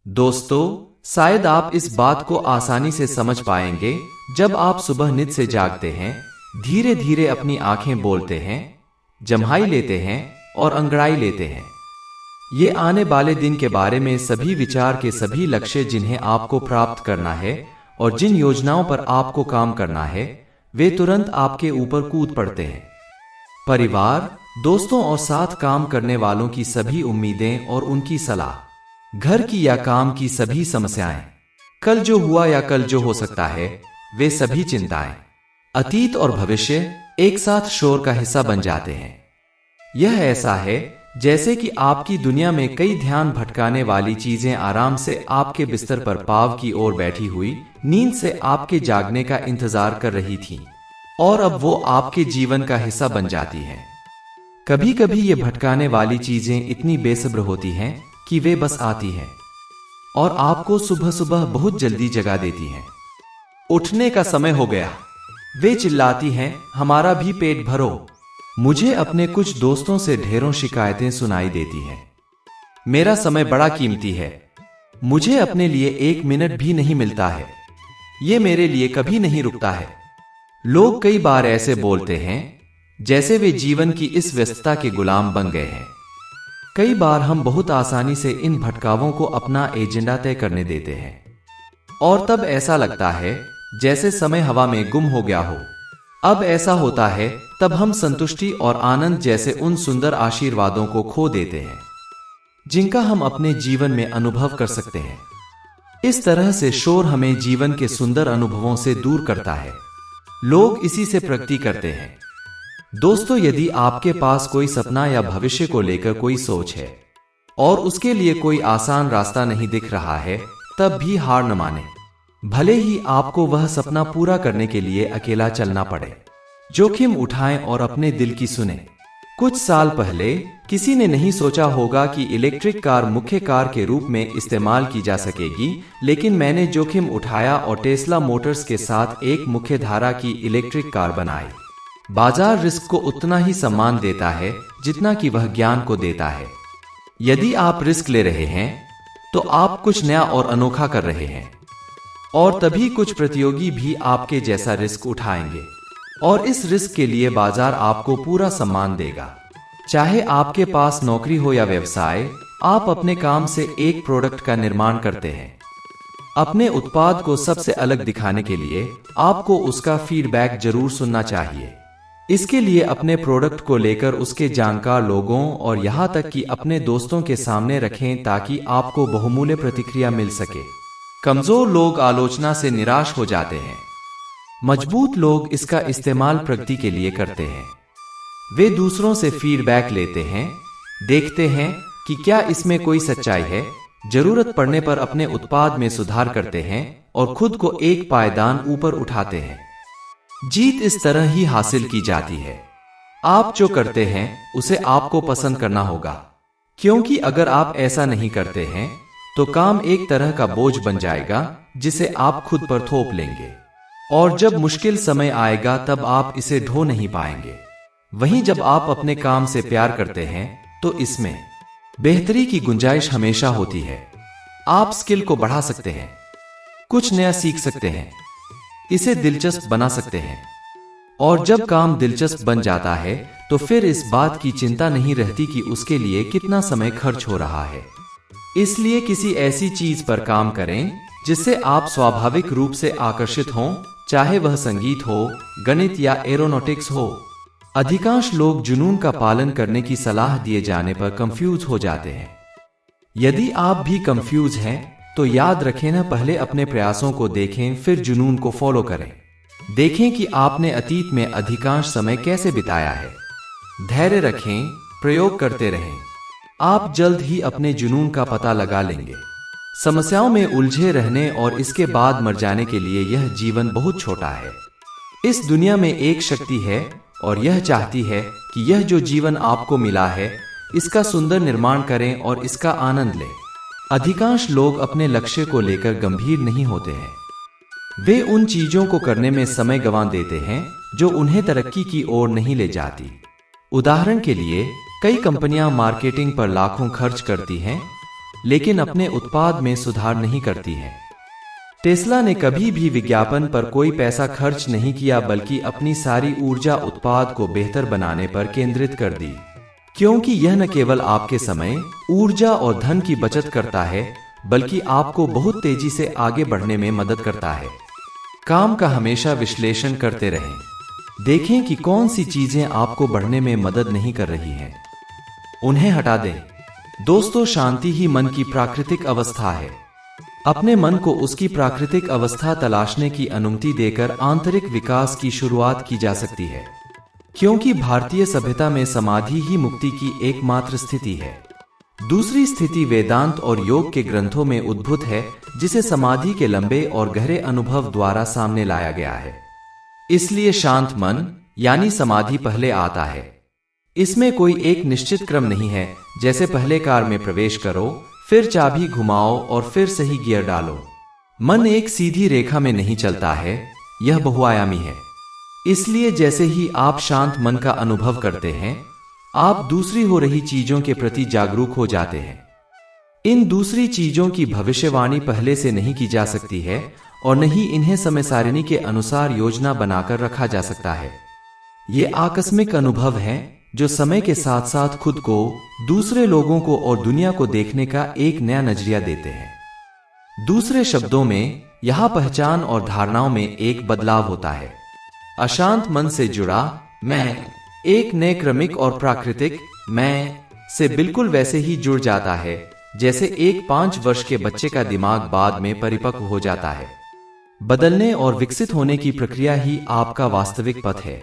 दोस्तों, शायद आप इस बात को आसानी से समझ पाएंगे जब आप सुबह नींद से जागते हैं, धीरे धीरे अपनी आंखें बोलते हैं, जम्हाई लेते हैं और अंगड़ाई लेते हैं। ये आने वाले दिन के बारे में सभी विचार के सभी लक्ष्य जिन्हें आपको प्राप्त करना है और जिन योजनाओं पर आपको काम करना है, वे तुरंत आपके ऊपर कूद पड़ते हैं। परिवार, दोस्तों और साथ काम करने वालों की सभी उम्मीदें और उनकी सलाह, घर की या काम की सभी समस्याएं, कल जो हुआ या कल जो हो सकता है, वे सभी चिंताएं, अतीत और भविष्य एक साथ शोर का हिस्सा बन जाते हैं। यह ऐसा है जैसे कि आपकी दुनिया में कई ध्यान भटकाने वाली चीजें आराम से आपके बिस्तर पर पाँव की ओर बैठी हुई नींद से आपके जागने का इंतजार कर रही थीं, और अब वो आपके जीवन का हिस्सा बन जाती हैं। कभी कभी ये भटकाने वाली चीजें इतनी बेसब्र होती हैं कि वे बस आती हैं और आपको सुबह सुबह बहुत जल्दी जगा देती हैं। उठने का समय हो गया, वे चिल्लाती हैं, हमारा भी पेट भरो। मुझे अपने कुछ दोस्तों से ढेरों शिकायतें सुनाई देती हैं। मेरा समय बड़ा कीमती है, मुझे अपने लिए 1 मिनट भी नहीं मिलता है, ये मेरे लिए कभी नहीं रुकता है। लोग कई बार ऐसे बोलते हैं जैसे वे जीवन की इस व्यस्तता के गुलाम बन गए हैं। कई बार हम बहुत आसानी से इन भटकावों को अपना एजेंडा तय करने देते हैं और तब ऐसा लगता है जैसे समय हवा में गुम हो गया हो। अब ऐसा होता है तब हम संतुष्टि और आनंद जैसे उन सुंदर आशीर्वादों को खो देते हैं जिनका हम अपने जीवन में अनुभव कर सकते हैं। इस तरह से शोर हमें जीवन के सुंदर अनुभवों से दूर करता है। लोग इसी से प्रगति करते हैं। दोस्तों, यदि आपके पास कोई सपना या भविष्य को लेकर कोई सोच है और उसके लिए कोई आसान रास्ता नहीं दिख रहा है, तब भी हार न माने। भले ही आपको वह सपना पूरा करने के लिए अकेला चलना पड़े। जोखिम उठाएं और अपने दिल की सुने। कुछ साल पहले किसी ने नहीं सोचा होगा कि इलेक्ट्रिक कार मुख्य कार के रूप में इस्तेमाल की जा सकेगी, लेकिन मैंने जोखिम उठाया और टेस्ला मोटर्स के साथ एक मुख्य धारा की इलेक्ट्रिक कार बनाई। बाजार रिस्क को उतना ही सम्मान देता है जितना कि वह ज्ञान को देता है। यदि आप रिस्क ले रहे हैं तो आप कुछ नया और अनोखा कर रहे हैं, और तभी कुछ प्रतियोगी भी आपके जैसा रिस्क उठाएंगे और इस रिस्क के लिए बाजार आपको पूरा सम्मान देगा। चाहे आपके पास नौकरी हो या व्यवसाय, आप अपने काम से एक प्रोडक्ट का निर्माण करते हैं। अपने उत्पाद को सबसे अलग दिखाने के लिए आपको उसका फीडबैक जरूर सुनना चाहिए। इसके लिए अपने प्रोडक्ट को लेकर उसके जानकार लोगों और यहाँ तक कि अपने दोस्तों के सामने रखें ताकि आपको बहुमूल्य प्रतिक्रिया मिल सके। कमजोर लोग आलोचना से निराश हो जाते हैं, मजबूत लोग इसका इस्तेमाल प्रगति के लिए करते हैं। वे दूसरों से फीडबैक लेते हैं, देखते हैं कि क्या इसमें कोई सच्चाई है, जरूरत पड़ने पर अपने उत्पाद में सुधार करते हैं और खुद को एक पायदान ऊपर उठाते हैं। जीत इस तरह ही हासिल की जाती है। आप जो करते हैं उसे आपको पसंद करना होगा, क्योंकि अगर आप ऐसा नहीं करते हैं तो काम एक तरह का बोझ बन जाएगा जिसे आप खुद पर थोप लेंगे, और जब मुश्किल समय आएगा तब आप इसे ढो नहीं पाएंगे। वहीं जब आप अपने काम से प्यार करते हैं तो इसमें बेहतरी की गुंजाइश हमेशा होती है। आप स्किल को बढ़ा सकते हैं, कुछ नया सीख सकते हैं, इसे दिलचस्प बना सकते हैं, और जब काम दिलचस्प बन जाता है तो फिर इस बात की चिंता नहीं रहती कि उसके लिए कितना समय खर्च हो रहा है। इसलिए किसी ऐसी चीज पर काम करें जिससे आप स्वाभाविक रूप से आकर्षित हों, चाहे वह संगीत हो, गणित या एरोनॉटिक्स हो। अधिकांश लोग जुनून का पालन करने की सलाह दिए जाने पर कंफ्यूज हो जाते हैं। यदि आप भी कंफ्यूज हैं तो याद रखें न, पहले अपने प्रयासों को देखें, फिर जुनून को फॉलो करें। देखें कि आपने अतीत में अधिकांश समय कैसे बिताया है। धैर्य रखें, प्रयोग करते रहें। आप जल्द ही अपने जुनून का पता लगा लेंगे। समस्याओं में उलझे रहने और इसके बाद मर जाने के लिए यह जीवन बहुत छोटा है। इस दुनिया में एक शक्ति है और यह चाहती है कि यह जो जीवन आपको मिला है इसका सुंदर निर्माण करें और इसका आनंद लें। अधिकांश लोग अपने लक्ष्य को लेकर गंभीर नहीं होते हैं। वे उन चीजों को करने में समय गंवा देते हैं जो उन्हें तरक्की की ओर नहीं ले जाती। उदाहरण के लिए, कई कंपनियां मार्केटिंग पर लाखों खर्च करती हैं, लेकिन अपने उत्पाद में सुधार नहीं करती है। टेस्ला ने कभी भी विज्ञापन पर कोई पैसा खर्च नहीं किया, बल्कि अपनी सारी ऊर्जा उत्पाद को बेहतर बनाने पर केंद्रित कर दी, क्योंकि यह न केवल आपके समय, ऊर्जा और धन की बचत करता है, बल्कि आपको बहुत तेजी से आगे बढ़ने में मदद करता है। काम का हमेशा विश्लेषण करते रहें। देखें कि कौन सी चीजें आपको बढ़ने में मदद नहीं कर रही हैं, उन्हें हटा दें। दोस्तों, शांति ही मन की प्राकृतिक अवस्था है। अपने मन को उसकी प्राकृतिक अवस्था तलाशने की अनुमति देकर आंतरिक विकास की शुरुआत की जा सकती है, क्योंकि भारतीय सभ्यता में समाधि ही मुक्ति की एकमात्र स्थिति है। दूसरी स्थिति वेदांत और योग के ग्रंथों में उद्भूत है, जिसे समाधि के लंबे और गहरे अनुभव द्वारा सामने लाया गया है। इसलिए शांत मन यानी समाधि पहले आता है। इसमें कोई एक निश्चित क्रम नहीं है, जैसे पहले कार में प्रवेश करो, फिर चाबी घुमाओ और फिर सही गियर डालो। मन एक सीधी रेखा में नहीं चलता है, यह बहुआयामी है। इसलिए जैसे ही आप शांत मन का अनुभव करते हैं, आप दूसरी हो रही चीजों के प्रति जागरूक हो जाते हैं। इन दूसरी चीजों की भविष्यवाणी पहले से नहीं की जा सकती है और न ही इन्हें समय सारिणी के अनुसार योजना बनाकर रखा जा सकता है। ये आकस्मिक अनुभव हैं जो समय के साथ साथ खुद को, दूसरे लोगों को और दुनिया को देखने का एक नया नजरिया देते हैं। दूसरे शब्दों में, यहां पहचान और धारणाओं में एक बदलाव होता है। अशांत मन से जुड़ा मैं एक नए क्रमिक और प्राकृतिक मैं से बिल्कुल वैसे ही जुड़ जाता है जैसे एक 5 वर्ष के बच्चे का दिमाग बाद में परिपक्व हो जाता है। बदलने और विकसित होने की प्रक्रिया ही आपका वास्तविक पथ है।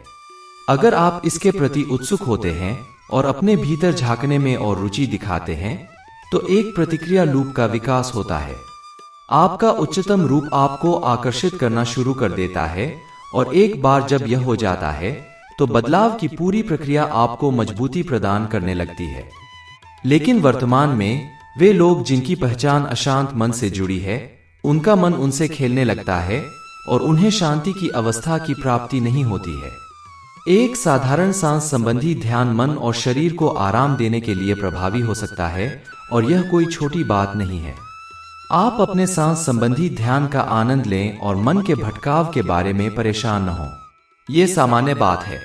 अगर आप इसके प्रति उत्सुक होते हैं और अपने भीतर झांकने में और रुचि दिखाते हैं, तो एक प्रतिक्रिया लूप का विकास होता है। आपका उच्चतम रूप आपको आकर्षित करना शुरू कर देता है और एक बार जब यह हो जाता है, तो बदलाव की पूरी प्रक्रिया आपको मजबूती प्रदान करने लगती है। लेकिन वर्तमान में वे लोग जिनकी पहचान अशांत मन से जुड़ी है, उनका मन उनसे खेलने लगता है और उन्हें शांति की अवस्था की प्राप्ति नहीं होती है। एक साधारण सांस संबंधी ध्यान मन और शरीर को आराम देने के लिए प्रभावी हो सकता है और यह कोई छोटी बात नहीं है। आप अपने सांस संबंधी ध्यान का आनंद लें और मन के भटकाव के बारे में परेशान न हो। यह सामान्य बात है।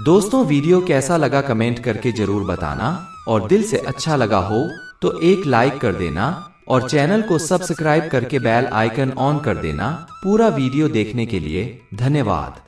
दोस्तों, वीडियो कैसा लगा कमेंट करके जरूर बताना और दिल से अच्छा लगा हो तो एक लाइक कर देना और चैनल को सब्सक्राइब करके बेल आइकन ऑन कर देना। पूरा वीडियो देखने के लिए धन्यवाद।